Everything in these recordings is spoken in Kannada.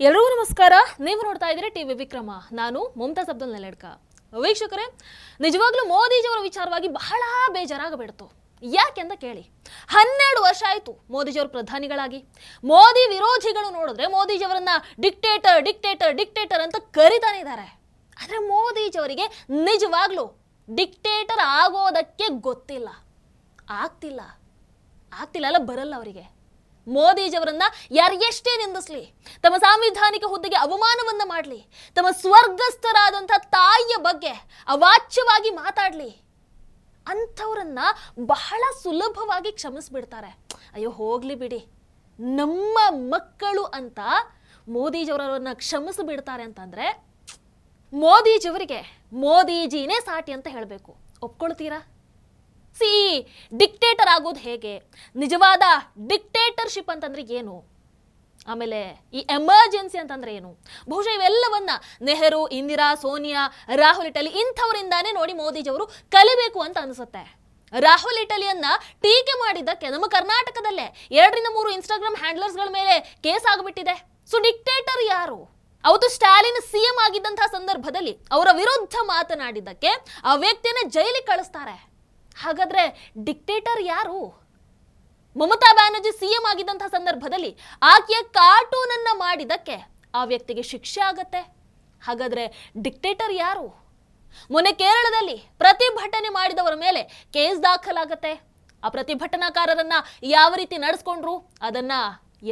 ಎಲ್ಲರಿಗೂ ನಮಸ್ಕಾರ. ನೀವು ನೋಡ್ತಾ ಇದ್ದೀರಿ ಟಿವಿ ವಿಕ್ರಮ. ನಾನು ಮುಮ್ತಾಜ್ ಅಬ್ದುಲ್ ನೆಲೆಡ್ಕ. ವೀಕ್ಷಕರೇ, ನಿಜವಾಗ್ಲೂ ಮೋದಿಜಿಯವರ ವಿಚಾರವಾಗಿ ಬಹಳ ಬೇಜಾರಾಗಬಿಡ್ತು. ಯಾಕೆಂತ ಕೇಳಿ, 12 ವರ್ಷ ಆಯಿತು ಮೋದಿಜಿಯವರು ಪ್ರಧಾನಿಗಳಾಗಿ. ಮೋದಿ ವಿರೋಧಿಗಳು ನೋಡಿದ್ರೆ ಮೋದಿಜಿಯವರನ್ನ ಡಿಕ್ಟೇಟರ್ ಡಿಕ್ಟೇಟರ್ ಡಿಕ್ಟೇಟರ್ ಅಂತ ಕರೀತಾನೆ ಇದ್ದಾರೆ. ಆದರೆ ಮೋದಿಜಿಯವರಿಗೆ ನಿಜವಾಗ್ಲೂ ಡಿಕ್ಟೇಟರ್ ಆಗೋದಕ್ಕೆ ಗೊತ್ತಿಲ್ಲ, ಆಗ್ತಿಲ್ಲ ಅಲ್ಲ, ಬರಲ್ಲ ಅವರಿಗೆ. ಮೋದಿಜಿಯವರನ್ನ ಯಾರು ಎಷ್ಟೇ ನಿಂದಿಸ್ಲಿ, ತಮ್ಮ ಸಾಂವಿಧಾನಿಕ ಹುದ್ದೆಗೆ ಅವಮಾನವನ್ನ ಮಾಡಲಿ, ತಮ್ಮ ಸ್ವರ್ಗಸ್ಥರಾದಂಥ ತಾಯಿಯ ಬಗ್ಗೆ ಅವಾಚ್ಯವಾಗಿ ಮಾತಾಡಲಿ, ಅಂಥವ್ರನ್ನ ಬಹಳ ಸುಲಭವಾಗಿ ಕ್ಷಮಿಸ್ಬಿಡ್ತಾರೆ. ಅಯ್ಯೋ ಹೋಗ್ಲಿ ಬಿಡಿ, ನಮ್ಮ ಮಕ್ಕಳು ಅಂತ ಮೋದಿಜಿಯವರನ್ನ ಕ್ಷಮಿಸಿಬಿಡ್ತಾರೆ ಅಂತಂದ್ರೆ ಮೋದಿಜಿಯವರಿಗೆ ಮೋದಿಜಿನೇ ಸಾಟಿ ಅಂತ ಹೇಳಬೇಕು. ಒಪ್ಕೊಳ್ತೀರಾ? ಡಿಕ್ಟೇಟರ್ ಆಗೋದು ಹೇಗೆ, ನಿಜವಾದ ಡಿಕ್ಟೇಟರ್ಶಿಪ್ ಅಂತಂದ್ರೆ ಏನು, ಆಮೇಲೆ ಈ ಎಮರ್ಜೆನ್ಸಿ ಅಂತಂದ್ರೆ ಏನು, ಬಹುಶಃ ಇವೆಲ್ಲವನ್ನ ನೆಹರು, ಇಂದಿರಾ, ಸೋನಿಯಾ, ರಾಹುಲ್ ಇಟಲಿ ಇಂಥವರಿಂದಾನೇ ನೋಡಿ ಮೋದಿಜಿಯವರು ಕಲಿಬೇಕು ಅಂತ ಅನಿಸುತ್ತೆ. ರಾಹುಲ್ ಇಟಲಿಯನ್ನ ಟೀಕೆ ಮಾಡಿದ್ದಕ್ಕೆ ನಮ್ಮ ಕರ್ನಾಟಕದಲ್ಲೇ 2ರಿಂದ 3 ಇನ್ಸ್ಟಾಗ್ರಾಮ್ ಹ್ಯಾಂಡ್ಲರ್ಸ್ಗಳ ಮೇಲೆ ಕೇಸ್ ಆಗಿಬಿಟ್ಟಿದೆ. ಸೊ ಡಿಕ್ಟೇಟರ್ ಯಾರು? ಅವತ್ತು ಸ್ಟಾಲಿನ್ ಸಿಎಂ ಆಗಿದ್ದಂತಹ ಸಂದರ್ಭದಲ್ಲಿ ಅವರ ವಿರುದ್ಧ ಮಾತನಾಡಿದ್ದಕ್ಕೆ ಆ ವ್ಯಕ್ತಿಯನ್ನ ಜೈಲಿಗೆ ಕಳಿಸ್ತಾರೆ. ಹಾಗಾದ್ರೆ ಡಿಕ್ಟೇಟರ್ ಯಾರು? ಮಮತಾ ಬ್ಯಾನರ್ಜಿ ಸಿಎಂ ಆಗಿದ್ದಂತಹ ಸಂದರ್ಭದಲ್ಲಿ ಆಕೆಯ ಕಾರ್ಟೂನ್ ಅನ್ನ ಮಾಡಿದಕ್ಕೆ ಆ ವ್ಯಕ್ತಿಗೆ ಶಿಕ್ಷೆ ಆಗತ್ತೆ. ಹಾಗಾದ್ರೆ ಡಿಕ್ಟೇಟರ್ ಯಾರು? ಮೊನ್ನೆ ಕೇರಳದಲ್ಲಿ ಪ್ರತಿಭಟನೆ ಮಾಡಿದವರ ಮೇಲೆ ಕೇಸ್ ದಾಖಲಾಗತ್ತೆ. ಆ ಪ್ರತಿಭಟನಾಕಾರರನ್ನ ಯಾವ ರೀತಿ ನಡೆಸ್ಕೊಂಡ್ರು ಅದನ್ನ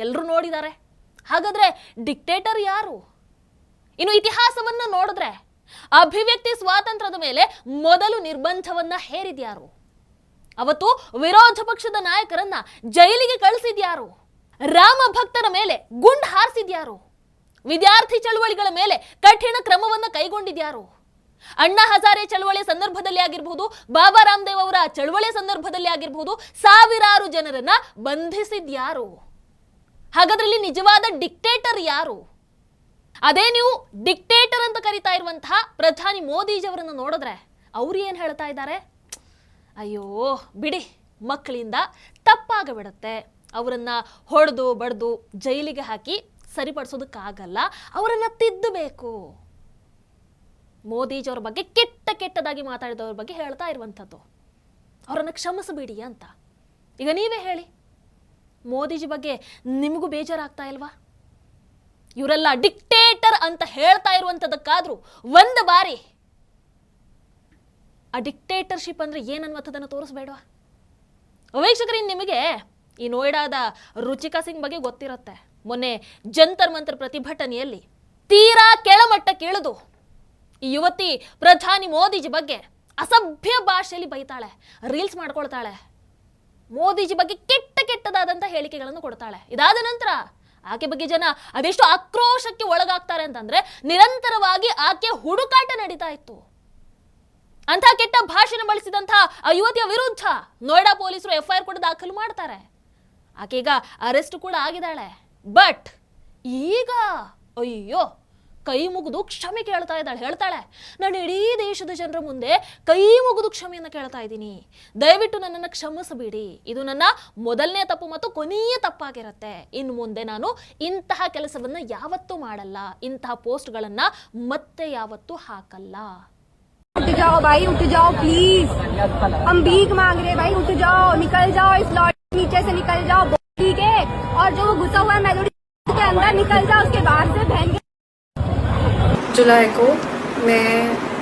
ಎಲ್ಲರೂ ನೋಡಿದ್ದಾರೆ. ಹಾಗಾದ್ರೆ ಡಿಕ್ಟೇಟರ್ ಯಾರು? ಇನ್ನು ಇತಿಹಾಸವನ್ನ ನೋಡಿದ್ರೆ ಅಭಿವ್ಯಕ್ತಿ ಸ್ವಾತಂತ್ರ್ಯದ ಮೇಲೆ ಮೊದಲು ನಿರ್ಬಂಧವನ್ನ ಹೇರಿದ್ಯಾರು? ಅವತ್ತು ವಿರೋಧ ಪಕ್ಷದ ನಾಯಕರನ್ನ ಜೈಲಿಗೆ ಕಳಿಸಿದ್ಯಾರು? ರಾಮ ಭಕ್ತರ ಮೇಲೆ ಗುಂಡು ಹಾರಿಸಿದ್ಯಾರು? ವಿದ್ಯಾರ್ಥಿ ಚಳವಳಿಗಳ ಮೇಲೆ ಕಠಿಣ ಕ್ರಮವನ್ನ ಕೈಗೊಂಡಿದ್ಯಾರು? ಅಣ್ಣಾ ಹಜಾರೆ ಚಳವಳಿಯ ಸಂದರ್ಭದಲ್ಲಿ ಆಗಿರಬಹುದು, ಬಾಬಾ ರಾಮದೇವ್ ಅವರ ಚಳವಳಿಯ ಸಂದರ್ಭದಲ್ಲಿ ಆಗಿರಬಹುದು, ಸಾವಿರಾರು ಜನರನ್ನ ಬಂಧಿಸಿದ್ಯಾರು? ಹಾಗಾದ್ರೆ ಇಲ್ಲಿ ನಿಜವಾದ ಡಿಕ್ಟೇಟರ್ ಯಾರು? ಅದೇ ನೀವು ಡಿಕ್ಟೇಟರ್ ಅಂತ ಕರೀತಾ ಇರುವಂತಹ ಪ್ರಧಾನಿ ಮೋದಿಜಿಯವರನ್ನು ನೋಡಿದ್ರೆ ಅವ್ರು ಏನು ಹೇಳ್ತಾ ಇದ್ದಾರೆ? ಅಯ್ಯೋ ಬಿಡಿ, ಮಕ್ಕಳಿಂದ ತಪ್ಪಾಗಬಿಡುತ್ತೆ, ಅವರನ್ನ ಹೊಡೆದು ಬಡ್ದು ಜೈಲಿಗೆ ಹಾಕಿ ಸರಿಪಡಿಸೋದಕ್ಕಾಗಲ್ಲ, ಅವರನ್ನ ತಿದ್ದಬೇಕು. ಮೋದಿಜಿಯವರ ಬಗ್ಗೆ ಕೆಟ್ಟದಾಗಿ ಮಾತಾಡಿದವ್ರ ಬಗ್ಗೆ ಹೇಳ್ತಾ ಇರುವಂಥದ್ದು, ಅವರನ್ನು ಕ್ಷಮಿಸಬೇಡಿ ಅಂತ. ಈಗ ನೀವೇ ಹೇಳಿ, ಮೋದಿಜಿ ಬಗ್ಗೆ ನಿಮಗೂ ಬೇಜಾರಾಗ್ತಾ ಇಲ್ವಾ? ಇವರೆಲ್ಲ ಡಿಕ್ಟೇಟರ್ ಅಂತ ಹೇಳ್ತಾ ಇರುವಂಥದ್ದಕ್ಕಾದ್ರೂ ಒಂದು ಬಾರಿ ಆ ಡಿಕ್ಟೇಟರ್ಶಿಪ್ ಅಂದ್ರೆ ಏನನ್ನುವಂಥದ್ದನ್ನು ತೋರಿಸ್ಬೇಡವಾ? ವೀಕ್ಷಕರೇ, ನಿಮಗೆ ಈ ನೋಯ್ಡಾದ ರುಚಿಕಾ ಸಿಂಗ್ ಬಗ್ಗೆ ಗೊತ್ತಿರುತ್ತೆ. ಮೊನ್ನೆ ಜಂತರ್ ಮಂತರ್ ಪ್ರತಿಭಟನೆಯಲ್ಲಿ ತೀರಾ ಕೆಳಮಟ್ಟಕ್ಕೆ ಇಳಿದು ಈ ಯುವತಿ ಪ್ರಧಾನಿ ಮೋದಿಜಿ ಬಗ್ಗೆ ಅಸಭ್ಯ ಭಾಷೆಯಲ್ಲಿ ಬೈತಾಳೆ, ರೀಲ್ಸ್ ಮಾಡ್ಕೊಳ್ತಾಳೆ, ಮೋದಿಜಿ ಬಗ್ಗೆ ಕೆಟ್ಟದಾದಂಥ ಹೇಳಿಕೆಗಳನ್ನು ಕೊಡ್ತಾಳೆ. ಇದಾದ ನಂತರ ಆಕೆ ಬಗ್ಗೆ ಜನ ಅದೆಷ್ಟು ಆಕ್ರೋಶಕ್ಕೆ ಒಳಗಾಗ್ತಾರೆ ಅಂತಂದ್ರೆ ನಿರಂತರವಾಗಿ ಆಕೆ ಹುಡುಕಾಟ ನಡೀತಾ ಇತ್ತು. ಅಂತ ಕೆಟ್ಟ ಭಾಷೆನ ಬಳಸಿದಂತಹ ಆ ಯುವತಿಯ ವಿರುದ್ಧ ನೋಯ್ಡಾ ಪೊಲೀಸರು FIR ಕೂಡ ದಾಖಲು ಮಾಡ್ತಾರೆ. ಆಕೆ ಈಗ ಅರೆಸ್ಟ್ ಕೂಡ ಆಗಿದ್ದಾಳೆ. ಬಟ್ ಈಗ ಅಯ್ಯೋ ಕೈ ಮುಗಿದು ಕ್ಷಮೆ ಕೇಳ್ತಾ ಇದ್ದಾಳೆ. ಹೇಳ್ತಾಳೆ, ನಾನು ಇಡೀ ದೇಶದ ಜನರ ಮುಂದೆ ಕೈ ಮುಗಿದು ಕ್ಷಮೆಯನ್ನು ಕೇಳ್ತಾ ಇದ್ದೀನಿ, ದಯವಿಟ್ಟು ನನ್ನನ್ನು ಕ್ಷಮಿಸಬೇಡಿ, ಇದು ನನ್ನ ಮೊದಲನೇ ತಪ್ಪು ಮತ್ತು ಕೊನೆಯ ತಪ್ಪಾಗಿರುತ್ತೆ, ಇನ್ನು ಮುಂದೆ ನಾನು ಇಂತಹ ಕೆಲಸವನ್ನ ಯಾವತ್ತೂ ಮಾಡಲ್ಲ, ಇಂತಹ ಪೋಸ್ಟ್ಗಳನ್ನ ಮತ್ತೆ ಯಾವತ್ತೂ ಹಾಕಲ್ಲ. उठ जाओ भाई, उठ जाओ प्लीज, हम भीख मांग रहे भाई, उठ जाओ, निकल जाओ, इस लॉट नीचे से निकल जाओ, ठीक है? और जो घुसा हुआ है मेलोडी के अंदर निकल जाओ, उसके बाहर से बहन के। जुलाई को मैं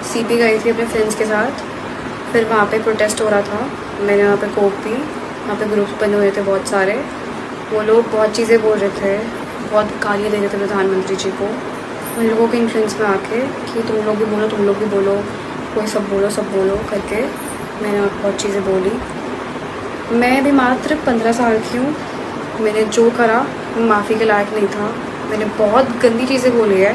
CP गई थी अपने फ्रेंड्स के साथ, फिर वहाँ पे प्रोटेस्ट हो रहा था, मैंने वहाँ पे कोक पी, वहाँ पे ग्रुप्स बने हुए थे बहुत सारे, वो लोग बहुत चीज़ें बोल रहे थे, बहुत गालियाँ दे रहे थे प्रधानमंत्री जी को, उन लोगों के इन्फ्लुएंस में आके कि तुम लोग भी बोलो, कोई सब बोलो करके मैंने बहुत चीज़ें बोली. मैं भी मात्र 15 साल की हूँ, मैंने जो करा माफ़ी के लायक नहीं था, मैंने बहुत गंदी चीज़ें बोली है,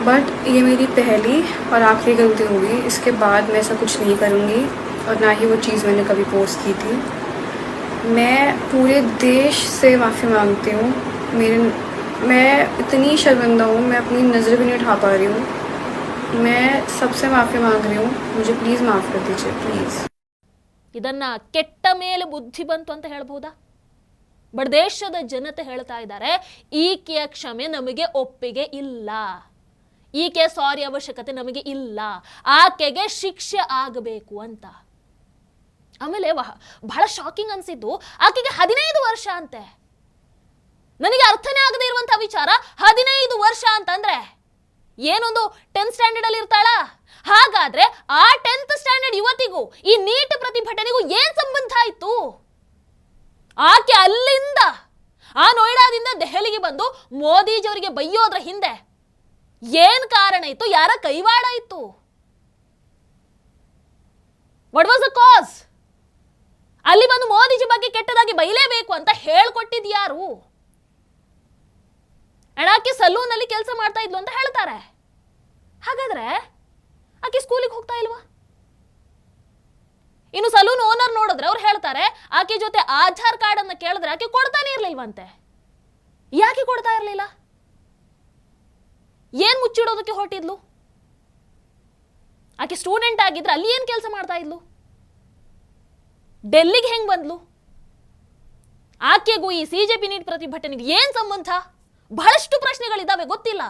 बट ये मेरी पहली और आखिरी गलती होगी. इसके बाद मैं ऐसा कुछ नहीं करूँगी और ना ही वो चीज़ मैंने कभी पोस्ट की थी. मैं पूरे देश से माफ़ी मांगती हूँ. मैं इतनी शर्मिंदा हूँ, मैं अपनी नज़र भी नहीं उठा पा रही हूँ. मैं सबसे माफ़ी मांग रही हूँ, मुझे प्लीज़ माफ़ कर दीजिए, प्लीज़. ಇದನ್ನ ಕೆಟ್ಟ ಮೇಲೆ ಬುದ್ಧಿ ಬಂತು ಅಂತ ಹೇಳ್ಬಹುದಾ? ಬಟ್ ದೇಶದ ಜನತೆ ಹೇಳ್ತಾ ಇದ್ದಾರೆ ಈಕೆಯ ಕ್ಷಮೆ ನಮಗೆ ಒಪ್ಪಿಗೆ ಇಲ್ಲ, ಈಕೆ ಸಾರಿ ಅವಶ್ಯಕತೆ ನಮಗೆ ಇಲ್ಲ, ಆಕೆಗೆ ಶಿಕ್ಷೆ ಆಗಬೇಕು ಅಂತ. ಆಮೇಲೆ ಬಹಳ ಶಾಕಿಂಗ್ ಅನ್ಸಿದ್ದು ಆಕೆಗೆ 15 ವರ್ಷ ಅಂತೆ. ನನಗೆ ಅರ್ಥನೇ ಆಗದೆ ಇರುವಂತಹ ವಿಚಾರ, 15 ವರ್ಷ ಅಂತಂದ್ರೆ ಏನೊಂದು 10th ಸ್ಟ್ಯಾಂಡರ್ಡ್ ಅಲ್ಲಿ ಇರ್ತಾಳ? ಹಾಗಾದ್ರೆ ಆ 10th ಸ್ಟ್ಯಾಂಡರ್ಡ್ ಯುವತಿಗೂ ಈ ನೀಟ್ ಪ್ರತಿಭಟನೆಗೂ ಏನ್ ಸಂಬಂಧ ಆಯ್ತು? ಆಕೆ ಅಲ್ಲಿಂದ ಆ ನೋಯ್ಡಾದಿಂದ ದೆಹಲಿಗೆ ಬಂದು ಮೋದಿಜಿಯವರಿಗೆ ಬೈಯೋದ್ರ ಹಿಂದೆ ಏನ್ ಕಾರಣ ಇತ್ತು? ಯಾರ ಕೈವಾಡ ಇತ್ತು? ವಾಟ್ ವಾಸ್ ದ ಕಾಸ್? ಅಲ್ಲಿ ಬಂದು ಮೋದಿಜಿ ಬಗ್ಗೆ ಕೆಟ್ಟದಾಗಿ ಬೈಲೇಬೇಕು ಅಂತ ಹೇಳ್ಕೊಟ್ಟಿದ್ ಯಾರು? ಆಕೆ ಸಲೂನ್ ಅಲ್ಲಿ ಕೆಲಸ ಮಾಡ್ತಾ ಇದ್ಲು ಅಂತ ಹೇಳ್ತಾರೆ. ಹಾಗಾದ್ರೆ ಆಕೆ ಸ್ಕೂಲಿಗೆ ಹೋಗ್ತಾ ಇಲ್ವಾ? ಇನ್ನು ಸಲೂನ್ ಓನರ್ ನೋಡಿದ್ರೆ ಅವ್ರು ಹೇಳ್ತಾರೆ ಆಕೆ ಜೊತೆ ಆಧಾರ್ ಕಾರ್ಡ್ ಅನ್ನ ಕೇಳಿದ್ರೆ ಆಕೆ ಕೊಡ್ತಾನೆ ಇರ್ಲಿಲ್ವಂತೆ. ಯಾಕೆ ಕೊಡ್ತಾ ಇರ್ಲಿಲ್ಲ? ಏನ್ ಮುಚ್ಚಿಡೋದಕ್ಕೆ ಹೊರಟಿದ್ಲು? ಆಕೆ ಸ್ಟೂಡೆಂಟ್ ಆಗಿದ್ರೆ ಅಲ್ಲಿ ಏನ್ ಕೆಲಸ ಮಾಡ್ತಾ ಇದ್ಲು? ಡೆಲ್ಲಿಗೆ ಹೆಂಗ್ ಬಂದ್ಲು? ಆಕೆಗೂ ಈ ಸಿಜೆಪಿ ನೀಟ್ ಪ್ರತಿಭಟನೆಗೆ ಏನ್ ಸಂಬಂಧ? ಬಹಳಷ್ಟು ಪ್ರಶ್ನೆಗಳಿದ್ದಾವೆ, ಗೊತ್ತಿಲ್ಲ.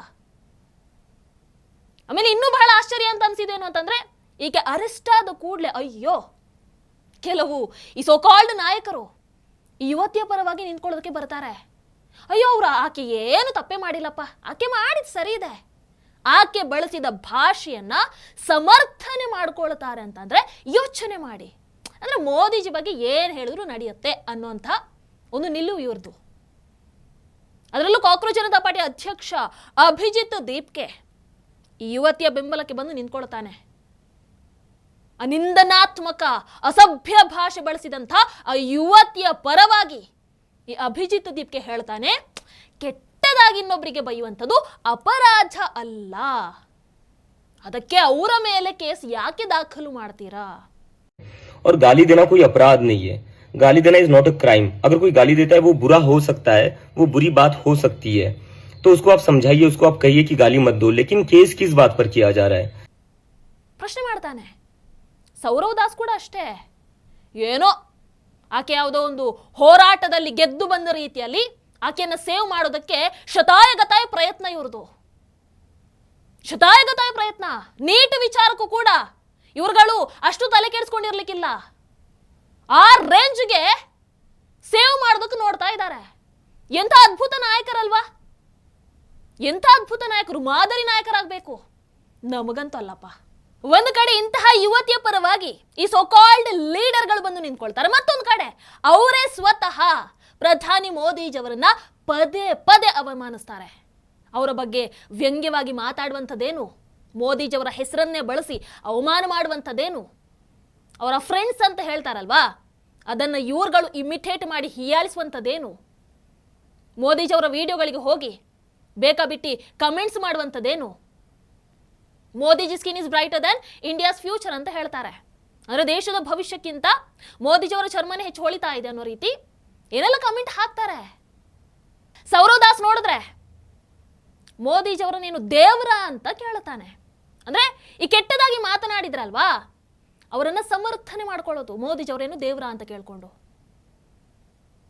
ಆಮೇಲೆ ಇನ್ನೂ ಬಹಳ ಆಶ್ಚರ್ಯ ಅಂತ ಅನ್ಸಿದೇನು ಅಂತಂದ್ರೆ, ಈಕೆ ಅರೆಸ್ಟ್ ಆದ ಕೂಡಲೇ ಅಯ್ಯೋ ಕೆಲವು ಈ ಸೋಕಾಲ್ಡ್ ನಾಯಕರು ಈ ಯುವತಿಯ ಪರವಾಗಿ ನಿಂತ್ಕೊಳ್ಳೋದಕ್ಕೆ ಬರ್ತಾರೆ. ಅಯ್ಯೋ ಆಕೆ ಏನು ತಪ್ಪೇ ಮಾಡಿಲ್ಲಪ್ಪ, ಆಕೆ ಮಾಡಿದ್ ಸರಿ ಇದೆ, ಆಕೆ ಬಳಸಿದ ಭಾಷೆಯನ್ನ ಸಮರ್ಥನೆ ಮಾಡ್ಕೊಳ್ತಾರೆ ಅಂತಂದ್ರೆ ಯೋಚನೆ ಮಾಡಿ. ಅಂದ್ರೆ ಮೋದಿಜಿ ಬಗ್ಗೆ ಏನ್ ಹೇಳಿದ್ರು ನಡೆಯುತ್ತೆ ಅನ್ನುವಂಥ ಒಂದು ನಿಲುವು ಇವ್ರದ್ದು. ಅದರಲ್ಲೂ ಕಾಕ್ರೋಚ್ ಜನತಾ ಪಾರ್ಟಿ ಅಧ್ಯಕ್ಷ ಅಭಿಜಿತ್ ದೀಪ್ಗೆ ಈ ಯುವತಿಯ ಬೆಂಬಲಕ್ಕೆ ಬಂದು ನಿಂತ್ಕೊಳ್ತಾನೆ. ಅನಿಂದನಾತ್ಮಕ ಅಸಭ್ಯ ಭಾಷೆ ಬಳಸಿದಂಥ ಆ ಯುವತಿಯ ಪರವಾಗಿ ಈ ಅಭಿಜಿತ್ ದೀಪ್ಗೆ ಹೇಳ್ತಾನೆ, ಕೆಟ್ಟದಾಗಿ ಇನ್ನೊಬ್ಬರಿಗೆ ಬೈಯುವಂಥದ್ದು ಅಪರಾಧ ಅಲ್ಲ, ಅದಕ್ಕೆ ಅವರ ಮೇಲೆ ಕೇಸ್ ಯಾಕೆ ದಾಖಲು ಮಾಡ್ತೀರಾ? और गाली देना कोई अपराध नहीं है. गाली देना इज नॉट अ क्राइम. अगर कोई गाली देता है वो बुरा हो सकता है, वो बुरी बात हो सकती है, तो उसको आप समझाइए, उसको आप कहिए कि गाली मत दो, लेकिन केस किस बात पर किया जा रहा है? ಪ್ರಶ್ನೆ ಮಾಡ್ತಾನೆ. ಸೌರವ್ ದಾಸ್ ಕೂಡ ಅಷ್ಟೇ, ಏನೋ ಆಕೆ ಯಾವುದೋ ಒಂದು ಹೋರಾಟದಲ್ಲಿ ಗೆದ್ದು ಬಂದ ರೀತಿಯಲ್ಲಿ ಆಕೆಯನ್ನ ಸೇವ್ ಮಾಡೋದಕ್ಕೆ ಶತಾಯಗತಾಯ ಪ್ರಯತ್ನ ಇವ್ರದು, ಶತಾಯಗತಾಯ ಪ್ರಯತ್ನ. ನೀಟ್ ವಿಚಾರಕ್ಕೂ ಕೂಡ ಇವ್ರುಗಳು ಅಷ್ಟು ತಲೆ ಕೆಡಿಸ್ಕೊಂಡಿರ್ಲಿಕ್ಕಿಲ್ಲ, ಆ ರೇಂಜ್ಗೆ ಸೇವ್ ಮಾಡೋದಕ್ಕೆ ನೋಡ್ತಾ ಇದ್ದಾರೆ. ಎಂಥ ಅದ್ಭುತ ನಾಯಕರಲ್ವಾ, ಎಂಥ ಅದ್ಭುತ ನಾಯಕರು, ಮಾದರಿ ನಾಯಕರಾಗಬೇಕು. ನಮಗಂತೂ ಅಲ್ಲಪ್ಪ. ಒಂದು ಕಡೆ ಇಂತಹ ಯುವತಿಯ ಪರವಾಗಿ ಈ ಸೋಕಾಲ್ಡ್ ಲೀಡರ್ಗಳು ಬಂದು ನಿಂತ್ಕೊಳ್ತಾರೆ, ಮತ್ತೊಂದು ಕಡೆ ಅವರೇ ಸ್ವತಃ ಪ್ರಧಾನಿ ಮೋದಿಜಿಯವರನ್ನ ಪದೇ ಪದೇ ಅವಮಾನಿಸ್ತಾರೆ. ಅವರ ಬಗ್ಗೆ ವ್ಯಂಗ್ಯವಾಗಿ ಮಾತಾಡುವಂಥದ್ದೇನು, ಮೋದಿಜಿಯವರ ಹೆಸರನ್ನೇ ಬಳಸಿ ಅವಮಾನ ಮಾಡುವಂಥದ್ದೇನು, ಅವರ ಫ್ರೆಂಡ್ಸ್ ಅಂತ ಹೇಳ್ತಾರಲ್ವಾ ಅದನ್ನು ಇವ್ರುಗಳು ಇಮಿಟೇಟ್ ಮಾಡಿ ಹೀಯಾಳಿಸುವಂಥದ್ದೇನು, ಮೋದಿಜಿಯವರ ವಿಡಿಯೋಗಳಿಗೆ ಹೋಗಿ ಬೇಕಾಬಿಟ್ಟಿ ಕಮೆಂಟ್ಸ್ ಮಾಡುವಂಥದ್ದೇನು, Modiji skin is brighter than India's future ಅಂತ ಹೇಳ್ತಾರೆ. ಅಂದರೆ ದೇಶದ ಭವಿಷ್ಯಕ್ಕಿಂತ ಮೋದಿಜಿಯವರ ಚರ್ಮನೆ ಹೆಚ್ಚು ಹೊಳಿತಾ ಇದೆ ಅನ್ನೋ ರೀತಿ ಏನೆಲ್ಲ ಕಮೆಂಟ್ ಹಾಕ್ತಾರೆ. ಸೌರವ್ ದಾಸ್ ನೋಡಿದ್ರೆ ಮೋದಿಜಿಯವರ ನೀನು ದೇವ್ರ ಅಂತ ಕೇಳ್ತಾನೆ. ಅಂದ್ರೆ ಈ ಕೆಟ್ಟದಾಗಿ ಮಾತನಾಡಿದ್ರಲ್ವಾ ಅವರನ್ನ ಸಮರ್ಥನೆ ಮಾಡ್ಕೊಳ್ಳೋದು, ಮೋದಿಜಿಯವರೇನು ದೇವ್ರ ಅಂತ ಕೇಳ್ಕೊಂಡು.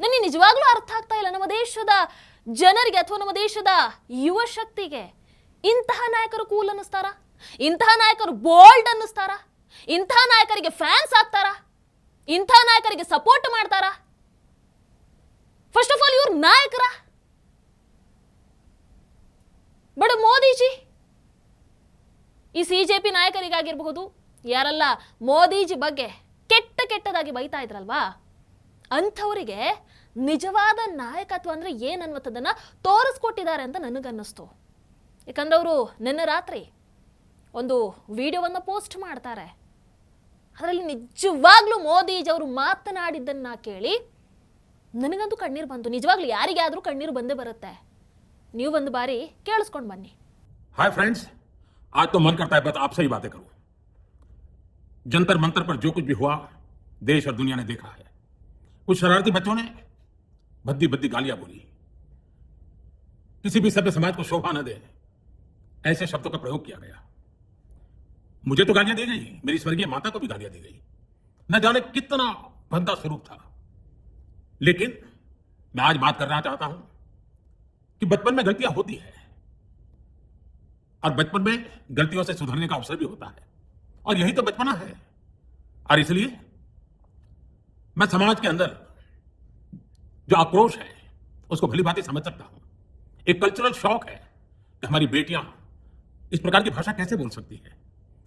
ನನಗೆ ನಿಜವಾಗ್ಲೂ ಅರ್ಥ ಆಗ್ತಾ ಇಲ್ಲ ನಮ್ಮ ದೇಶದ ಜನರಿಗೆ ಅಥವಾ ನಮ್ಮ ದೇಶದ ಯುವ ಶಕ್ತಿಗೆ. ಇಂತಹ ನಾಯಕರು ಕೂಲ್ ಅನ್ನಿಸ್ತಾರ? ಇಂತಹ ನಾಯಕರು ಬೋಲ್ಡ್ ಅನ್ನಿಸ್ತಾರ? ಇಂತಹ ನಾಯಕರಿಗೆ ಫ್ಯಾನ್ಸ್ ಆಗ್ತಾರ? ಇಂತಹ ನಾಯಕರಿಗೆ ಸಪೋರ್ಟ್ ಮಾಡ್ತಾರ? ಫಸ್ಟ್ ಆಫ್ ಆಲ್ ಇವ್ರ ನಾಯಕರ ಬಟ್ ಮೋದಿಜಿ ಈ ಸಿಜೆಪಿ ನಾಯಕರಿಗಾಗಿರಬಹುದು, ಯಾರೆಲ್ಲ ಮೋದಿಜಿ ಬಗ್ಗೆ ಕೆಟ್ಟದಾಗಿ ಬೈತಾ ಇದ್ರಲ್ವಾ ಅಂಥವರಿಗೆ ನಿಜವಾದ ನಾಯಕತ್ವ ಅಂದ್ರೆ ಏನನ್ನುವಂಥದ್ದನ್ನು ತೋರಿಸ್ಕೊಟ್ಟಿದ್ದಾರೆ ಅಂತ ನನಗನ್ನಿಸ್ತು. ಯಾಕಂದ್ರೆ ಅವರು ನಿನ್ನೆ ರಾತ್ರಿ ಒಂದು ವಿಡಿಯೋವನ್ನು ಪೋಸ್ಟ್ ಮಾಡ್ತಾರೆ. ಅದರಲ್ಲಿ ನಿಜವಾಗ್ಲೂ ಮೋದಿಜಿಯವರು ಮಾತನಾಡಿದ್ದನ್ನ ಕೇಳಿ ನನಗಂತೂ ಕಣ್ಣೀರು ಬಂತು. ನಿಜವಾಗ್ಲೂ ಯಾರಿಗೆ ಆದರೂ ಕಣ್ಣೀರು ಬಂದೇ ಬರುತ್ತೆ. ನೀವು ಒಂದು ಬಾರಿ ಕೇಳಿಸ್ಕೊಂಡು ಬನ್ನಿ. हाय फ्रेंड्स, आज तो मन करता है बस आपसे ही बातें करूं. जंतर मंतर पर जो कुछ भी हुआ देश और दुनिया ने देखा है. कुछ शरारती बच्चों ने भद्दी भद्दी गालियां बोली, किसी भी सभ्य समाज को शोभा न दे ऐसे शब्दों का प्रयोग किया गया. मुझे तो गालियां दी गई, मेरी स्वर्गीय माता को भी गालियां दी गई. न जाने कितना भद्दा स्वरूप था, लेकिन मैं आज बात करना चाहता हूं कि बचपन में गलतियां होती है और बचपन में गलतियों से सुधरने का अवसर भी होता है, और यही तो बचपना है। और इसलिए मैं समाज के अंदर जो आक्रोश है उसको भली भांति समझ सकता हूं। एक कल्चरल शौक है कि हमारी बेटियां इस प्रकार की भाषा कैसे बोल सकती है,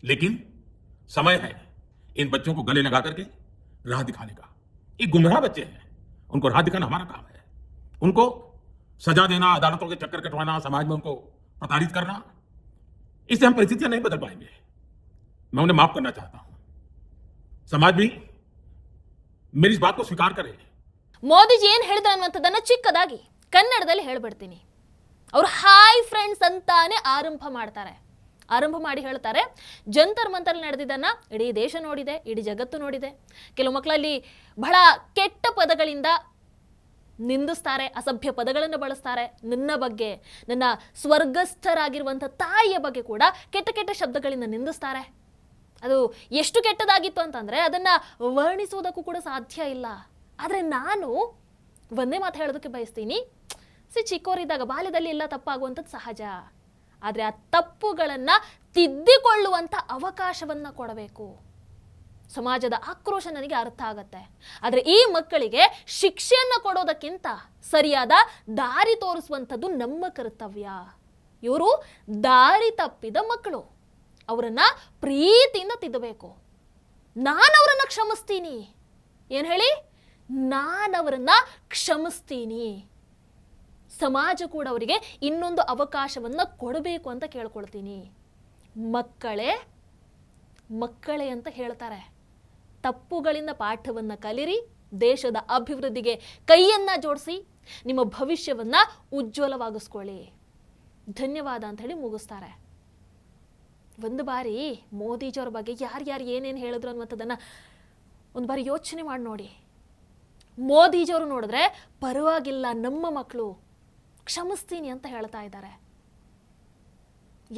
लेकिन समय है इन बच्चों को गले लगा करके राह दिखाने का। ये गुमराह बच्चे हैं, उनको राह दिखाना हमारा काम है। उनको सजा देना, अदालतों के चक्कर कटवाना, समाज में उनको प्रताड़ित करना, इससे हम परिस्थितियां नहीं बदल पाएंगे। मैं उन्हें माफ करना चाहता हूं। समाज भी मेरी इस बात को स्वीकार करे। ಮೋದಿಜಿ ಏನ್ ಹೇಳಿದ್ರು ಅನ್ನುವಂಥದ್ದನ್ನ ಚಿಕ್ಕದಾಗಿ ಕನ್ನಡದಲ್ಲಿ ಹೇಳ್ಬಿಡ್ತೀನಿ. ಅವ್ರು ಹಾಯ್ ಫ್ರೆಂಡ್ಸ್ ಅಂತಾನೆ ಆರಂಭ ಮಾಡಿ ಹೇಳ್ತಾರೆ, ಜಂತರ್ ಮಂತರ್ ನಡೆದಿದ್ದನ್ನ ಇಡೀ ದೇಶ ನೋಡಿದೆ, ಇಡೀ ಜಗತ್ತು ನೋಡಿದೆ. ಕೆಲವು ಮಕ್ಕಳಲ್ಲಿ ಬಹಳ ಕೆಟ್ಟ ಪದಗಳಿಂದ ನಿಂದಿಸ್ತಾರೆ, ಅಸಭ್ಯ ಪದಗಳನ್ನು ಬಳಸ್ತಾರೆ. ನನ್ನ ಬಗ್ಗೆ, ನನ್ನ ಸ್ವರ್ಗಸ್ಥರಾಗಿರುವಂಥ ತಾಯಿಯ ಬಗ್ಗೆ ಕೂಡ ಕೆಟ್ಟ ಕೆಟ್ಟ ಶಬ್ದಗಳಿಂದ ನಿಂದಿಸ್ತಾರೆ. ಅದು ಎಷ್ಟು ಕೆಟ್ಟದಾಗಿತ್ತು ಅಂತಂದರೆ ಅದನ್ನು ವರ್ಣಿಸುವುದಕ್ಕೂ ಕೂಡ ಸಾಧ್ಯ ಇಲ್ಲ. ಆದರೆ ನಾನು ಒಂದೇ ಮಾತು ಹೇಳೋದಕ್ಕೆ ಬಯಸ್ತೀನಿ, ಚಿಕ್ಕವರಿದ್ದಾಗ ಬಾಲ್ಯದಲ್ಲಿ ಎಲ್ಲ ತಪ್ಪಾಗುವಂಥದ್ದು ಸಹಜ. ಆದರೆ ಆ ತಪ್ಪುಗಳನ್ನು ತಿದ್ದಿಕೊಳ್ಳುವಂಥ ಅವಕಾಶವನ್ನು ಕೊಡಬೇಕು. ಸಮಾಜದ ಆಕ್ರೋಶ ನನಗೆ ಅರ್ಥ ಆಗತ್ತೆ, ಆದರೆ ಈ ಮಕ್ಕಳಿಗೆ ಶಿಕ್ಷೆಯನ್ನು ಕೊಡೋದಕ್ಕಿಂತ ಸರಿಯಾದ ದಾರಿ ತೋರಿಸುವಂಥದ್ದು ನಮ್ಮ ಕರ್ತವ್ಯ. ಇವರು ದಾರಿ ತಪ್ಪಿದ ಮಕ್ಕಳು, ಅವರನ್ನು ಪ್ರೀತಿಯಿಂದ ತಿದ್ದಬೇಕು. ನಾನವರನ್ನು ಕ್ಷಮಿಸ್ತೀನಿ. ಏನು ಹೇಳಿ? ನಾನವರನ್ನು ಕ್ಷಮಿಸ್ತೀನಿ. ಸಮಾಜ ಕೂಡ ಅವರಿಗೆ ಇನ್ನೊಂದು ಅವಕಾಶವನ್ನು ಕೊಡಬೇಕು ಅಂತ ಕೇಳ್ಕೊಳ್ತೀನಿ. ಮಕ್ಕಳೇ ಅಂತ ಹೇಳ್ತಾರೆ. ತಪ್ಪುಗಳಿಂದ ಪಾಠವನ್ನು ಕಲಿರಿ, ದೇಶದ ಅಭಿವೃದ್ಧಿಗೆ ಕೈಯನ್ನು ಜೋಡಿಸಿ, ನಿಮ್ಮ ಭವಿಷ್ಯವನ್ನು ಉಜ್ವಲವಾಗಿಸ್ಕೊಳ್ಳಿ. ಧನ್ಯವಾದ ಅಂತ ಹೇಳಿ ಮುಗಿಸ್ತಾರೆ. ಒಂದು ಬಾರಿ ಮೋದಿಜಿಯವ್ರ ಬಗ್ಗೆ ಯಾರ್ಯಾರು ಏನೇನು ಹೇಳಿದ್ರು ಅನ್ನುವಂಥದ್ದನ್ನು ಒಂದು ಬಾರಿ ಯೋಚನೆ ಮಾಡಿ ನೋಡಿ. ಮೋದಿಜಿಯವರು ನೋಡಿದ್ರೆ ಪರವಾಗಿಲ್ಲ, ನಮ್ಮ ಮಕ್ಕಳು, ಕ್ಷಮಿಸ್ತೀನಿ ಅಂತ ಹೇಳ್ತಾ ಇದ್ದಾರೆ.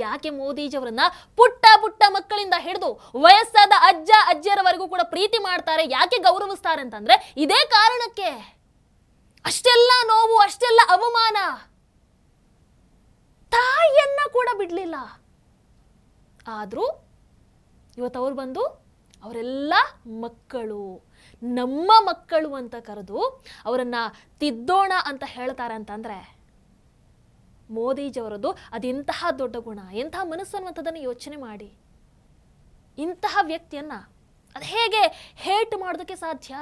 ಯಾಕೆ ಮೋದಿಜಿಯವರನ್ನ ಪುಟ್ಟ ಪುಟ್ಟ ಮಕ್ಕಳಿಂದ ಹಿಡಿದು ವಯಸ್ಸಾದ ಅಜ್ಜ ಅಜ್ಜಿಯರವರೆಗೂ ಕೂಡ ಪ್ರೀತಿ ಮಾಡ್ತಾರೆ, ಯಾಕೆ ಗೌರವಿಸ್ತಾರೆ ಅಂತಂದ್ರೆ ಇದೇ ಕಾರಣಕ್ಕೆ. ಅಷ್ಟೆಲ್ಲ ನೋವು, ಅಷ್ಟೆಲ್ಲ ಅವಮಾನ, ತಾಯಿಯನ್ನ ಕೂಡ ಬಿಡ್ಲಿಲ್ಲ. ಆದ್ರೂ ಇವತ್ತು ಅವ್ರು ಬಂದು ಅವರೆಲ್ಲ ಮಕ್ಕಳು, ನಮ್ಮ ಮಕ್ಕಳು ಅಂತ ಕರೆದು ಅವರನ್ನ ತಿದ್ದೋಣ ಅಂತ ಹೇಳ್ತಾರೆ ಅಂತಂದ್ರೆ ಮೋದಿಜಿಯವರದು ಅದೆಂತಹ ದೊಡ್ಡ ಗುಣ, ಎಂತಹ ಮನಸ್ಸು ಅನ್ನುವಂಥದ್ದನ್ನು ಯೋಚನೆ ಮಾಡಿ. ಇಂತಹ ವ್ಯಕ್ತಿಯನ್ನ ಅದು ಹೇಗೆ ಹೇಟ್ ಮಾಡೋದಕ್ಕೆ ಸಾಧ್ಯ?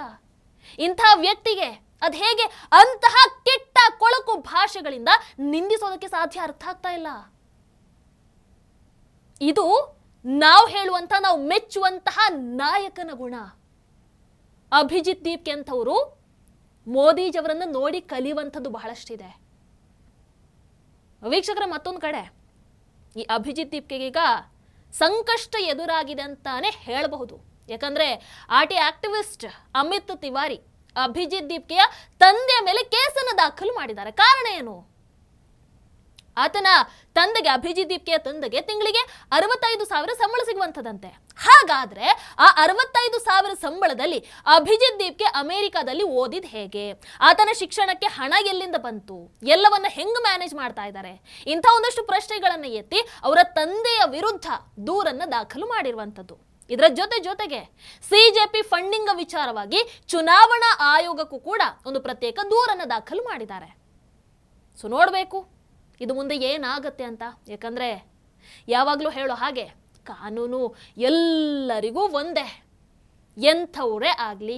ಇಂತಹ ವ್ಯಕ್ತಿಗೆ ಅದು ಹೇಗೆ ಅಂತಹ ಕೆಟ್ಟ ಕೊಳಕು ಭಾಷೆಗಳಿಂದ ನಿಂದಿಸೋದಕ್ಕೆ ಸಾಧ್ಯ? ಅರ್ಥ ಆಗ್ತಾ ಇಲ್ಲ. ಇದು ನಾವು ಹೇಳುವಂತಹ, ನಾವು ಮೆಚ್ಚುವಂತಹ ನಾಯಕನ ಗುಣ. ಅಭಿಜಿತ್ ದೀಪ್ಗೆ ಅಂತವರು ಮೋದಿಜಿಯವರನ್ನು ನೋಡಿ ಕಲಿಯುವಂಥದ್ದು ಬಹಳಷ್ಟಿದೆ. ವೀಕ್ಷಕರ, ಮತ್ತೊಂದು ಕಡೆ ಈ ಅಭಿಜಿತ್ ದೀಪ್ಗೆ ಈಗ ಸಂಕಷ್ಟ ಎದುರಾಗಿದೆ ಅಂತಾನೆ ಹೇಳಬಹುದು. ಯಾಕಂದ್ರೆ ಆರ್ಟಿ ಆಕ್ಟಿವಿಸ್ಟ್ ಅಮಿತ್ ತಿವಾರಿ ಅಭಿಜಿತ್ ದೀಪ್ಗೆಯ ತಂದೆಯ ಮೇಲೆ ಕೇಸನ್ನು ದಾಖಲು ಮಾಡಿದ್ದಾರೆ. ಕಾರಣ ಏನು? ಆತನ ತಂದೆಗೆ, ಅಭಿಜಿತ್ ದೀಪ್ಗೆಯ ತಂದೆಗೆ ತಿಂಗಳಿಗೆ 65,000 ಸಂಬಳ ಸಿಗುವಂಥದ್ದಂತೆ. ಹಾಗಾದ್ರೆ ಆ 65,000 ಸಂಬಳದಲ್ಲಿ ಅಭಿಜಿತ್ ದೀಪ್ಗೆ ಅಮೆರಿಕಾದಲ್ಲಿ ಓದಿದ್ ಹೇಗೆ? ಆತನ ಶಿಕ್ಷಣಕ್ಕೆ ಹಣ ಎಲ್ಲಿಂದ ಬಂತು? ಎಲ್ಲವನ್ನ ಹೆಂಗ್ ಮ್ಯಾನೇಜ್ ಮಾಡ್ತಾ ಇದ್ದಾರೆ? ಇಂಥ ಒಂದಷ್ಟು ಪ್ರಶ್ನೆಗಳನ್ನ ಎತ್ತಿ ಅವರ ತಂದೆಯ ವಿರುದ್ಧ ದೂರನ್ನ ದಾಖಲು ಮಾಡಿರುವಂಥದ್ದು. ಇದರ ಜೊತೆಗೆ ಸಿಜೆಪಿ ಫಂಡಿಂಗ್ ವಿಚಾರವಾಗಿ ಚುನಾವಣಾ ಆಯೋಗಕ್ಕೂ ಕೂಡ ಒಂದು ಪ್ರತ್ಯೇಕ ದೂರನ್ನ ದಾಖಲು ಮಾಡಿದ್ದಾರೆ. ಸೊ ನೋಡಬೇಕು ಇದು ಮುಂದೆ ಏನಾಗತ್ತೆ ಅಂತ. ಯಾಕಂದ್ರೆ ಯಾವಾಗಲೂ ಹೇಳೋ ಹಾಗೆ ಕಾನೂನು ಎಲ್ಲರಿಗೂ ಒಂದೇ, ಎಂಥವರೇ ಆಗಲಿ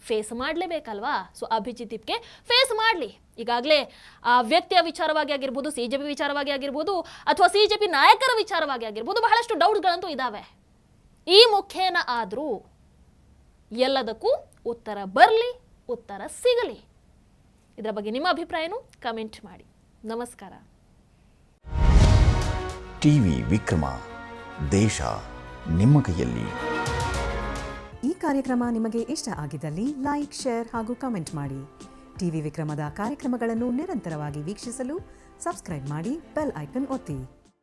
ಫೇಸ್ ಮಾಡಲೇಬೇಕಲ್ವಾ? ಸೊ ಅಭಿಜಿತ್ ದೀಪ್ಗೆ ಫೇಸ್ ಮಾಡಲಿ. ಈಗಾಗಲೇ ಆ ವ್ಯಕ್ತಿಯ ವಿಚಾರವಾಗಿ ಆಗಿರ್ಬೋದು, ಸಿಜೆಪಿ ವಿಚಾರವಾಗಿ ಆಗಿರ್ಬೋದು, ಅಥವಾ ಸಿಜೆಪಿ ನಾಯಕರ ವಿಚಾರವಾಗಿ ಆಗಿರ್ಬೋದು, ಬಹಳಷ್ಟು ಡೌಟ್ಗಳಂತೂ ಇದ್ದಾವೆ. ಈ ಮುಖೇನ ಆದರೂ ಎಲ್ಲದಕ್ಕೂ ಉತ್ತರ ಬರಲಿ, ಉತ್ತರ ಸಿಗಲಿ. ಇದರ ಬಗ್ಗೆ ನಿಮ್ಮ ಅಭಿಪ್ರಾಯನೂ ಕಮೆಂಟ್ ಮಾಡಿ. ನಮಸ್ಕಾರ. ಟಿವಿ ವಿಕ್ರಮ, ದೇಶ ನಿಮ್ಮ ಕೈಯಲ್ಲಿ. ಈ ಕಾರ್ಯಕ್ರಮ ನಿಮಗೆ ಇಷ್ಟ ಆಗಿದ್ದಲ್ಲಿ ಲೈಕ್, ಶೇರ್ ಹಾಗೂ ಕಮೆಂಟ್ ಮಾಡಿ. ಟಿವಿ ವಿಕ್ರಮದ ಕಾರ್ಯಕ್ರಮಗಳನ್ನು ನಿರಂತರವಾಗಿ ವೀಕ್ಷಿಸಲು ಸಬ್ಸ್ಕ್ರೈಬ್ ಮಾಡಿ, ಬೆಲ್ ಐಕನ್ ಒತ್ತಿ.